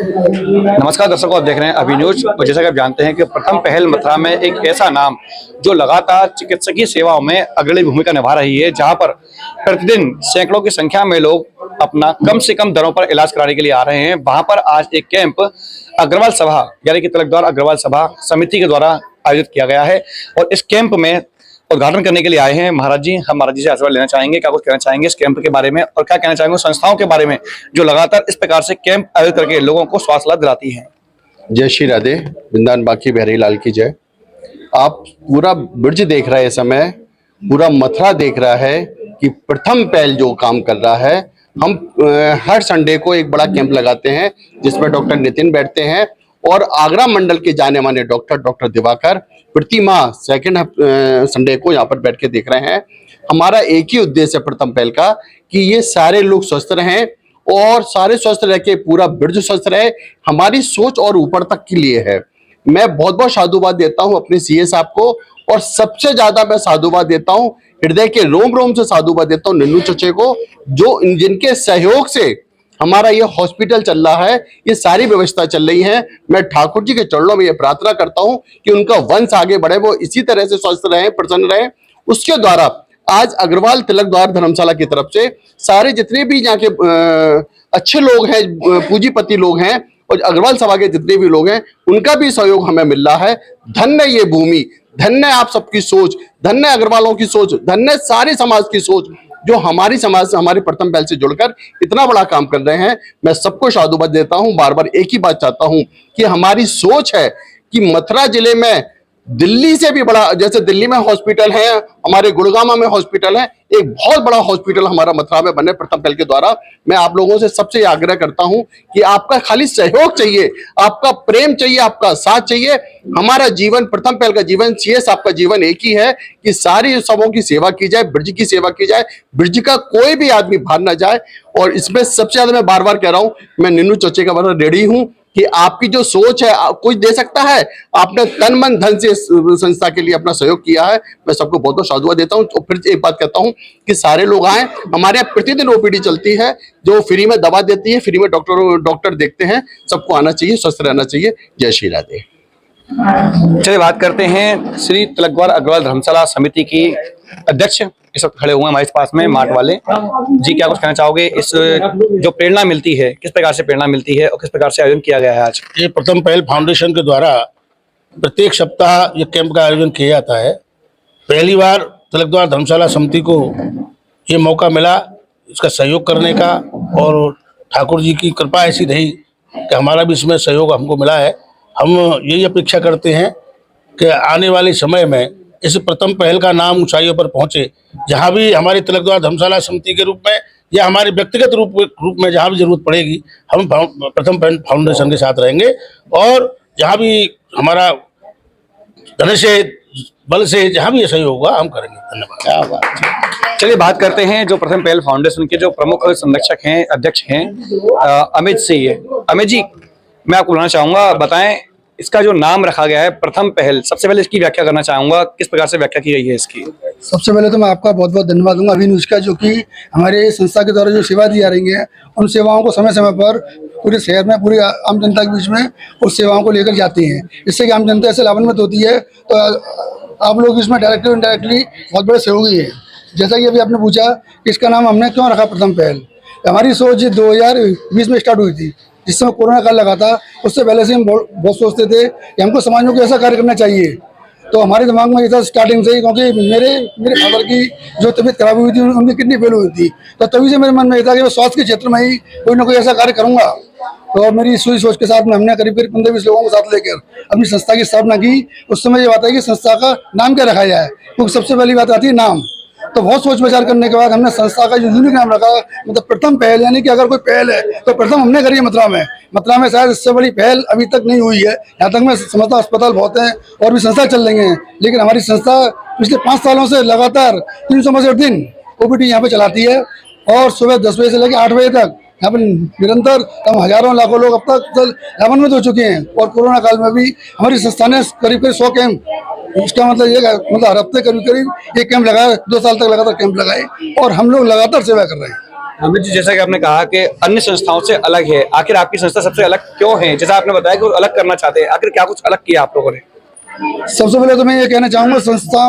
नमस्कार दर्शकों, आप देख रहे हैं अभी न्यूज। और जैसा कि आप जानते हैं कि प्रथम पहल मथुरा में एक ऐसा नाम जो लगातार चिकित्सकीय सेवाओं में अग्रणी भूमिका निभा रही है, जहां पर प्रतिदिन सैकड़ों की संख्या में लोग अपना कम से कम दरों पर इलाज कराने के लिए आ रहे हैं। वहां पर आज एक कैंप अग्रवाल सभा यानी कि तिलकद्वार अग्रवाल सभा समिति के द्वारा आयोजित किया गया है और इस कैंप में उद्घाटन करने के लिए आए हैं महाराज जी। हम महाराज जी से आशीर्वाद लेना चाहेंगे, क्या कुछ कहना चाहेंगे इस कैंप के बारे में और क्या कहना चाहेंगे संस्थाओं के बारे में जो लगातार इस प्रकार से कैंप आयोजित करके लोगों को स्वास्थ्य लाभ दिलाती हैं। जय श्री राधे, वृंदावन बाकी बिहारी लाल की जय। आप पूरा ब्रिज देख रहे हैं, इस समय पूरा मथुरा देख रहा है कि प्रथम पहल जो काम कर रहा है। हम हर संडे को एक बड़ा कैंप लगाते हैं जिसमें डॉक्टर नितिन बैठते हैं और आगरा मंडल के जाने माने डॉक्टर दिवाकर प्रति माह सेकेंड संडे को यहाँ पर बैठ के देख रहे हैं। हमारा एक ही उद्देश्य है प्रथम पहल का कि ये सारे लोग स्वस्थ रहें और सारे स्वस्थ रह के पूरा ब्रिज स्वस्थ रहे। हमारी सोच और ऊपर तक के लिए है। मैं बहुत बहुत साधुवाद देता हूँ अपने सीए साहब को और सबसे ज्यादा मैं साधुवाद देता हूँ, हृदय के रोम रोम से साधुवाद देता हूँ निन्नू चचे को, जो जिनके सहयोग से हमारा ये हॉस्पिटल चल रहा है, ये सारी व्यवस्था चल रही है। मैं ठाकुर जी के चरणों में ये प्रार्थना करता हूं कि उनका वंश आगे बढ़े, वो इसी तरह से स्वस्थ रहे, प्रसन्न रहे। उसके द्वारा आज अग्रवाल तिलक द्वार धर्मशाला की तरफ से सारे जितने भी यहाँ के अच्छे लोग हैं, पूंजीपति लोग हैं और अग्रवाल सभा के जितने भी लोग हैं, उनका भी सहयोग हमें मिल रहा है। धन्य ये भूमि, धन्य आप सबकी सोच, धन्य अग्रवालों की सोच, धन्य सारे समाज की सोच जो हमारी समाज से हमारी प्रथम पहल से जुड़कर इतना बड़ा काम कर रहे हैं। मैं सबको साधुवाद देता हूं। बार बार एक ही बात चाहता हूं कि हमारी सोच है कि मथुरा जिले में दिल्ली से भी बड़ा, जैसे दिल्ली में हॉस्पिटल है, हमारे गुड़गांव में हॉस्पिटल है, एक बहुत बड़ा हॉस्पिटल हमारा मथुरा में बने प्रथम पहल के द्वारा। मैं आप लोगों से सबसे आग्रह करता हूं कि आपका खाली सहयोग चाहिए, आपका प्रेम चाहिए, आपका साथ चाहिए। हमारा जीवन, प्रथम पहल का जीवन, सीएस आपका जीवन एक ही है कि सारी सबों की सेवा की जाए, ब्रिज की सेवा की जाए, ब्रिज का कोई भी आदमी बाहर ना जाए। और इसमें सबसे ज्यादा मैं बार बार कह रहा हूं, मैं निन्नू चचे का बड़ा रेडी हूं कि आपकी जो सोच है कोई दे सकता है। आपने तन मन धन से संस्था के लिए अपना सहयोग किया है, मैं सबको बहुत बहुत साधुवाद देता हूं। तो फिर एक बात कहता हूं कि सारे लोग आए। हमारे यहाँ प्रतिदिन ओपीडी चलती है जो फ्री में दवा देती है, फ्री में डॉक्टर देखते हैं। सबको आना चाहिए, स्वस्थ रहना चाहिए। जय श्री राधे। चलिए बात करते हैं श्री तिलकद्वार अग्रवाल धर्मशाला समिति की अध्यक्ष इस वक्त खड़े हुए हैं हमारे पास में, मार्ट वाले जी। क्या कुछ कहना चाहोगे, इस जो प्रेरणा मिलती है किस प्रकार से प्रेरणा मिलती है और किस प्रकार से आयोजन किया गया है आज? ये प्रथम पहल फाउंडेशन के द्वारा प्रत्येक सप्ताह ये कैंप का आयोजन किया जाता है। पहली बार तिलकद्वार धर्मशाला समिति को ये मौका मिला इसका सहयोग करने का और ठाकुर जी की कृपा ऐसी रही कि हमारा भी इसमें सहयोग हमको मिला है। हम यही अपेक्षा करते हैं कि आने वाले समय में इस प्रथम पहल का नाम ऊंचाइयों पर पहुंचे। जहां भी हमारी तिलकद्वार धर्मशाला समिति के रूप में या हमारे व्यक्तिगत रूप में जहां भी जरूरत पड़ेगी, हम प्रथम पहल फाउंडेशन के साथ रहेंगे और जहां भी हमारा धन से बल से जहां भी सहयोग होगा हम करेंगे। धन्यवाद। चलिए बात करते हैं जो प्रथम पहल फाउंडेशन के जो प्रमुख संरक्षक हैं, अध्यक्ष हैं, अमित सिंह। अमित जी, मैं आपको बुलाना चाहूंगा, बताएं इसका जो नाम रखा गया है प्रथम पहल, सबसे पहले इसकी व्याख्या करना चाहूंगा, किस प्रकार से व्याख्या की गई है इसकी? सबसे पहले तो मैं आपका बहुत बहुत धन्यवाद दूंगा अभी न्यूज का, जो कि हमारे संस्था के द्वारा जो सेवा दी जा रही है उन सेवाओं को समय समय पर पूरे शहर में, पूरी आम जनता के बीच में उस सेवाओं को लेकर जाते हैं। इससे कि आम जनता ऐसे लाभान्वित होती है। तो आप लोग इसमें डायरेक्टली इनडायरेक्टली बहुत बड़े सहयोगी है। जैसा कि अभी आपने पूछा कि इसका नाम हमने क्यों रखा प्रथम पहल, हमारी सोच 2020 में स्टार्ट हुई थी, जिस समय कोरोना काल लगा था। उससे पहले से हम बहुत सोचते थे कि हमको समाज में कोई ऐसा कार्य करना चाहिए। तो हमारे दिमाग में ये था स्टार्टिंग से ही, क्योंकि मेरे फादर की जो तबीयत खराब हुई थी, उनकी किडनी फेल हुई थी। तो तभी से मेरे मन में ये था कि मैं स्वास्थ्य के क्षेत्र में ही कोई ना कोई ऐसा कार्य करूंगा। तो मेरी इस सोच के साथ में हमने करीब 15-20 लोगों को साथ लेकर अपनी संस्था की स्थापना की। उस समय ये बात है कि संस्था का नाम क्या रखा जाए, क्योंकि सबसे पहली बात आती है नाम। तो बहुत सोच विचार करने के बाद हमने संस्था का जो यूनिक नाम रखा, मतलब प्रथम पहल, यानी कि अगर कोई पहल है तो प्रथम हमने करी है मथुरा में। मथुरा में शायद इससे बड़ी पहल अभी तक नहीं हुई है। यहाँ तक मैं समझता हूँ अस्पताल बहुत हैं और भी संस्था चल रही हैं, लेकिन हमारी संस्था पिछले 5 सालों से लगातार 365 दिन ओपीडी यहाँ पे चलाती है और सुबह 10 बजे से लेकर 8 बजे तक यहाँ पर निरंतर हम हजारों लाखों लोग अब तक लाभान्वित हो चुके हैं। और कोरोना काल में भी हमारी संस्था ने करीब 100 कैंप, इसका मतलब ये, मतलब हर हफ्ते करीब एक कैंप लगाए, 2 साल तक लगातार कैंप लगाए और हम लोग लगातार सेवा कर रहे हैं। अमित जी, जैसा कि आपने कहा कि अन्य संस्थाओं से अलग है, आखिर आपकी संस्था सबसे अलग क्यों है? जैसा आपने बताया कि वो अलग करना चाहते हैं, आखिर क्या कुछ अलग किया आप लोगों ने? सबसे पहले तो मैं ये कहना चाहूंगा, संस्था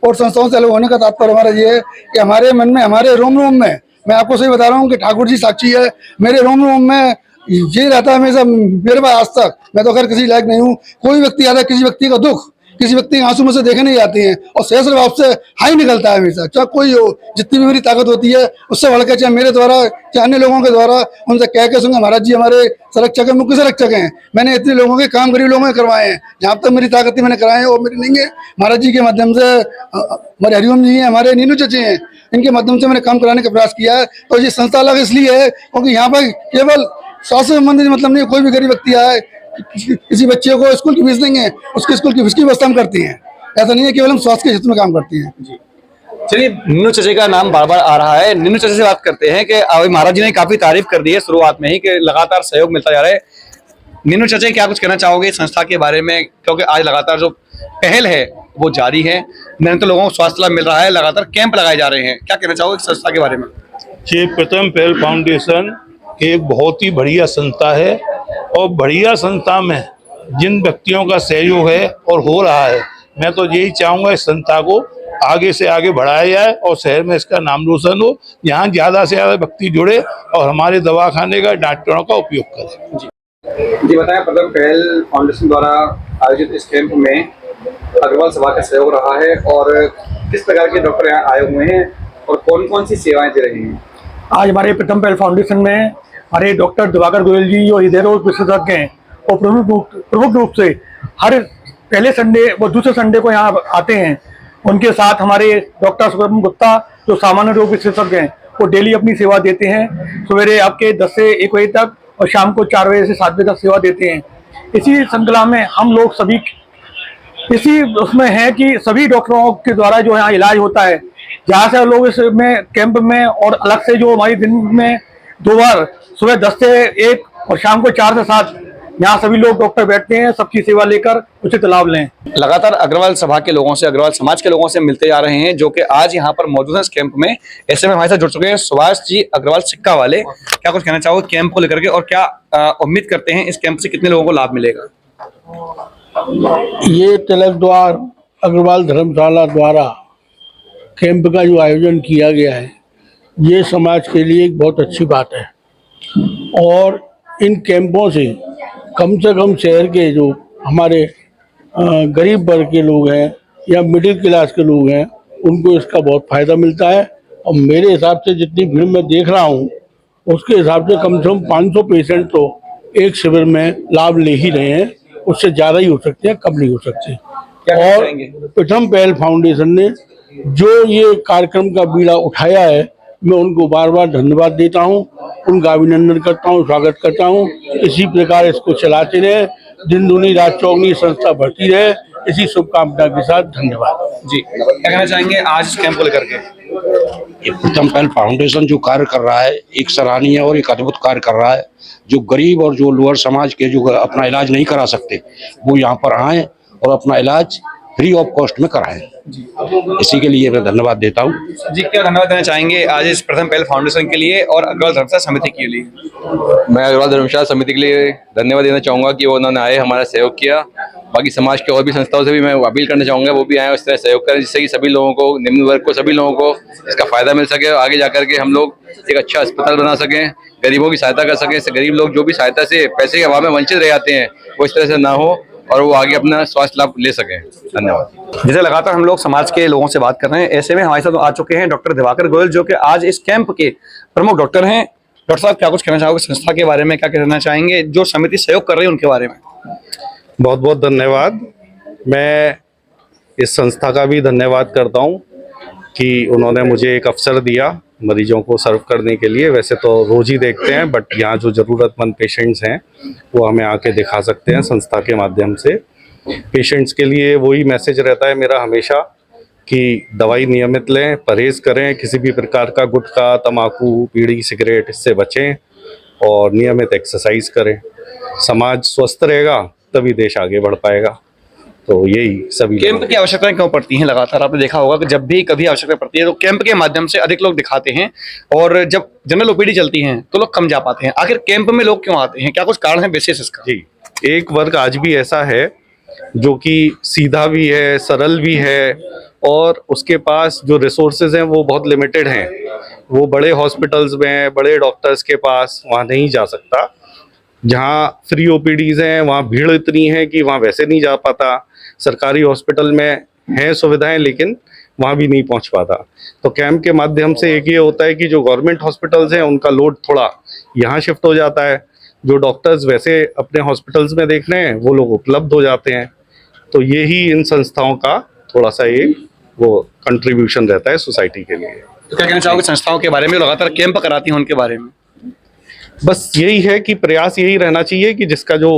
और संस्थाओं से अलग होने का तात्पर्य हमारा ये है कि हमारे मन में, हमारे रोम रोम में, मैं आपको सही बता रहा हूँ कि ठाकुर जी साक्षी है, मेरे रोम रोम में ये रहता है हमेशा, मेरे पास आज तक, मैं तो खैर किसी लायक नहीं हूँ, कोई व्यक्ति आता है, किसी व्यक्ति का दुख, किसी व्यक्ति के आंसू में से देखे नहीं जाते हैं, और सहस्र भाव से हाई निकलता है हमेशा, चाहे कोई हो, जितनी भी मेरी ताकत होती है उससे बढ़ के, चाहे मेरे द्वारा चाहे अन्य लोगों के द्वारा, उनसे कह के सुनूंगा, महाराज जी हमारे संरक्षक हैं, मुख्य संरक्षक हैं, मैंने इतने लोगों के काम गरीब लोगों के करवाए हैं, जहाँ तक मेरी ताकत थी मैंने कराए हैं, वो मेरी नहीं है, महाराज जी के माध्यम से, हमारे हरिओम जी हैं, हमारे नीनू चचे हैं, इनके माध्यम से मैंने काम कराने का प्रयास किया है। तो ये संस्था अलग इसलिए है क्योंकि यहाँ पर केवल स्वास्थ्य संबंधित मतलब नहीं, कोई भी गरीब व्यक्ति आए, किसी बच्चे को स्कूल की फीस देंगे, उसके स्कूल की फीस की व्यवस्था हम करती हैं, ऐसा नहीं है केवल हम स्वास्थ्य के क्षेत्र में काम करती हैं। चलिए, नीनू चचे का नाम बार बार आ रहा है, नीनू चचे से बात करते हैं कि अभी महाराज जी ने काफी तारीफ कर दी है शुरुआत में ही कि लगातार सहयोग मिलता जा रहा है। नीनू चचे, क्या कुछ कहना चाहोगे इस संस्था के बारे में, क्योंकि आज लगातार जो पहल है वो जारी है, निरंतर लोगों को स्वास्थ्य लाभ मिल रहा है, लगातार कैंप लगाए जा रहे हैं, क्या कहना चाहोगे इस संस्था के बारे में? ये प्रथम पहल फाउंडेशन एक बहुत ही बढ़िया संस्था है, और बढ़िया संस्था में जिन व्यक्तियों का सहयोग है और हो रहा है, मैं तो यही चाहूँगा इस संस्था को आगे से आगे बढ़ाया जाए और शहर में इसका नाम रोशन हो, यहाँ ज़्यादा से ज़्यादा व्यक्ति जुड़े और हमारे दवाखाने का, डॉक्टरों का उपयोग करें। जी बताएं, प्रथम पहल फाउंडेशन द्वारा आयोजित इस कैंप में अग्रवाल सभा का सहयोग रहा है, और किस प्रकार के डॉक्टर यहाँ आए हुए हैं और कौन कौन सी सेवाएं दे रहे हैं? आज हमारे प्रथम पहल फाउंडेशन में हमारे डॉक्टर दिवाकर गोयल जी जो हृदय रोग विशेषज्ञ हैं, और प्रमुख रूप से हर पहले संडे व दूसरे संडे को यहाँ आते हैं। उनके साथ हमारे डॉक्टर सुब्रह्मण्य गुप्ता जो सामान्य रोग विशेषज्ञ हैं, वो डेली अपनी सेवा देते हैं, सवेरे आपके 10 से 1 बजे तक और शाम को 4 बजे से 7 बजे तक सेवा देते हैं। इसी श्रृंखला में हम लोग सभी इसी उसमें है कि सभी डॉक्टरों के द्वारा जो यहाँ इलाज होता है, जहाँ से लोग इसमें कैंप में, और अलग से जो हमारी दिन में 2 बार सुबह 10 से 1 और शाम को 4 से 7 यहाँ सभी लोग डॉक्टर बैठते हैं, सबकी सेवा लेकर उचित लाभ लें। लगातार अग्रवाल सभा के लोगों से, अग्रवाल समाज के लोगों से मिलते जा रहे हैं, जो कि आज यहाँ पर मौजूद है इस कैंप में। ऐसे में हमारे साथ जुड़ चुके हैं सुभाष जी अग्रवाल सिक्का वाले। क्या कुछ कहना चाहोगे कैंप को लेकर के, और क्या उम्मीद करते हैं इस कैंप से कितने लोगों को लाभ मिलेगा? ये तिलक द्वार अग्रवाल धर्मशाला द्वारा कैंप का जो आयोजन किया गया है, ये समाज के लिए एक बहुत अच्छी बात है, और इन कैंपों से कम शहर के जो हमारे गरीब वर्ग के लोग हैं या मिडिल क्लास के लोग हैं, उनको इसका बहुत फ़ायदा मिलता है। और मेरे हिसाब से जितनी भीड़ मैं देख रहा हूँ, उसके हिसाब से कम 500 पेशेंट तो एक शिविर में लाभ ले ही रहे हैं, उससे ज़्यादा ही हो सकते हैं, कम नहीं हो सकते। और प्रथम पहल फाउंडेशन ने जो ये कार्यक्रम का बीड़ा उठाया है, मैं उनको बार बार धन्यवाद देता हूँ, उनका अभिनंदन करता हूँ, स्वागत करता हूँ। इसी प्रकार इसको चलाते रहे, दिन दूनी रात चौगनी संस्था बढ़ती रहे, इसी शुभकामना के साथ धन्यवाद जी। क्या कहना चाहेंगे आज इस कैंप को लेकर के? ये प्रथम पहल फाउंडेशन जो कार्य कर रहा है, एक सराहनीय और एक अद्भुत कार्य कर रहा है। जो गरीब और जो लोअर समाज के जो अपना इलाज नहीं करा सकते, वो यहाँ पर आए और अपना इलाज फ्री ऑफ कॉस्ट में कराएं। इसी के लिए मैं धन्यवाद देता हूँ। जी, क्या धन्यवाद देना चाहेंगे आज इस प्रथम पहल फाउंडेशन के लिए और अग्रवाल धर्मशाला समिति के लिए? मैं अग्रवाल धर्मशाला समिति के लिए धन्यवाद देना चाहूँगा कि वो उन्होंने आए, हमारा सहयोग किया। बाकी समाज के और भी संस्थाओं से भी मैं अपील करना चाहूँगा, वो भी आए और इस तरह सहयोग करें, जिससे कि सभी लोगों को, निम्न वर्ग को, सभी लोगों को इसका फ़ायदा मिल सके और आगे जा करके हम लोग एक अच्छा अस्पताल बना सकें, गरीबों की सहायता कर सकें। इससे गरीब लोग जो भी सहायता से पैसे के अभाव में वंचित रह जाते हैं, वो इस तरह से ना हो और वो आगे अपना स्वास्थ्य लाभ ले सकें। धन्यवाद। जैसे लगातार हम लोग समाज के लोगों से बात कर रहे हैं, ऐसे में हमारे साथ आ चुके हैं डॉक्टर दिवाकर गोयल, जो कि आज इस कैंप के प्रमुख डॉक्टर हैं। डॉक्टर साहब, क्या कुछ कहना चाहोगे संस्था के बारे में, क्या कहना चाहेंगे जो समिति सहयोग कर रही है उनके बारे में? बहुत बहुत धन्यवाद। मैं इस संस्था का भी धन्यवाद करता हूं कि उन्होंने मुझे एक अवसर दिया मरीजों को सर्व करने के लिए। वैसे तो रोज ही देखते हैं, बट यहाँ जो ज़रूरतमंद पेशेंट्स हैं वो हमें आके दिखा सकते हैं संस्था के माध्यम से। पेशेंट्स के लिए वही मैसेज रहता है मेरा हमेशा कि दवाई नियमित लें, परहेज़ करें, किसी भी प्रकार का गुटखा, तम्बाकू, बीड़ी, सिगरेट इससे बचें और नियमित एक्सरसाइज करें। समाज स्वस्थ रहेगा तभी देश आगे बढ़ पाएगा। तो यही सभी कैंप लोगों की आवश्यकताएं क्यों पड़ती हैं लगातार? आपने देखा होगा कि जब भी कभी आवश्यकता पड़ती है तो कैंप के माध्यम से अधिक लोग दिखाते हैं, और जब जनरल ओपीडी चलती हैं तो लोग कम जा पाते हैं। आखिर कैंप में लोग क्यों आते हैं? क्या कुछ कारण है विशेष इसका? जी, एक वर्ग आज भी ऐसा है जो कि सीधा भी है, सरल भी है, और उसके पास जो रिसोर्सेज हैं वो बहुत लिमिटेड हैं। वो बड़े हॉस्पिटल्स में, बड़े डॉक्टर्स के पास वहाँ नहीं जा सकता। जहाँ फ्री ओपीडीज हैं वहाँ भीड़ इतनी है कि वहाँ वैसे नहीं जा पाता। सरकारी हॉस्पिटल में हैं सुविधाएं, लेकिन वहाँ भी नहीं पहुँच पाता। तो कैंप के माध्यम से एक ये होता है कि जो गवर्नमेंट हॉस्पिटल्स हैं उनका लोड थोड़ा यहाँ शिफ्ट हो जाता है। जो डॉक्टर्स वैसे अपने हॉस्पिटल्स में देख रहे हैं वो लोग उपलब्ध हो जाते हैं। तो यही इन संस्थाओं का थोड़ा सा एक वो कंट्रीब्यूशन रहता है सोसाइटी के लिए। तो क्या कहना चाहोगे संस्थाओं के बारे में, लगातार कैंप कराती हैं उनके बारे में? बस यही है कि प्रयास यही रहना चाहिए कि जिसका जो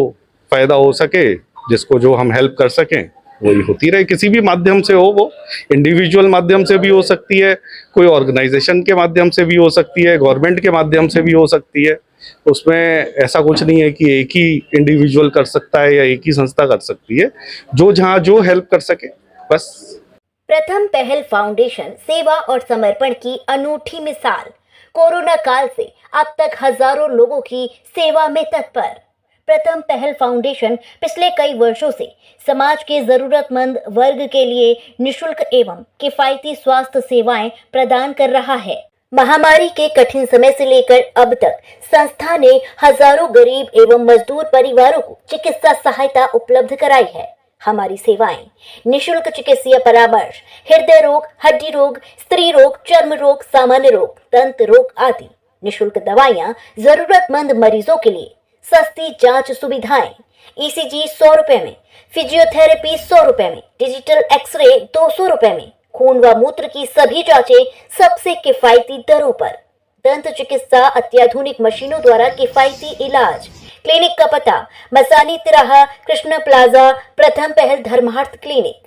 फायदा हो सके, जिसको जो हम हेल्प कर सकें वही होती रहे, किसी भी माध्यम से हो। वो इंडिविजुअल माध्यम से भी हो सकती है, कोई ऑर्गेनाइजेशन के माध्यम से भी हो सकती है, गवर्नमेंट के माध्यम से भी हो सकती है। उसमें ऐसा कुछ नहीं है कि एक ही इंडिविजुअल कर सकता है या एक ही संस्था कर सकती है। जो जहाँ जो हेल्प कर सके बस। प्रथम पहल फाउंडेशन सेवा और समर्पण की अनूठी मिसाल। कोरोना काल से अब तक हजारों लोगों की सेवा में तत्पर। प्रथम पहल फाउंडेशन पिछले कई वर्षों से समाज के जरूरतमंद वर्ग के लिए निशुल्क एवं किफायती स्वास्थ्य सेवाएं प्रदान कर रहा है। महामारी के कठिन समय से लेकर अब तक संस्था ने हजारों गरीब एवं मजदूर परिवारों को चिकित्सा सहायता उपलब्ध कराई है। हमारी सेवाएं निशुल्क चिकित्सीय परामर्श, हृदय रोग, हड्डी रोग, स्त्री रोग, चर्म रोग, सामान्य रोग, दंत रोग आदि, निशुल्क दवाइयां जरूरतमंद मरीजों के लिए, सस्ती जांच सुविधाएं, ईसीजी 100 रुपए में, फिजियोथेरेपी 100 रुपए में, डिजिटल एक्सरे 200 रुपए में, खून व मूत्र की सभी जांचें सबसे किफायती दरों पर, दंत चिकित्सा अत्याधुनिक मशीनों द्वारा किफायती इलाज। क्लिनिक का पता मसानी तिराहा, कृष्ण प्लाजा, प्रथम पहल धर्मार्थ क्लिनिक।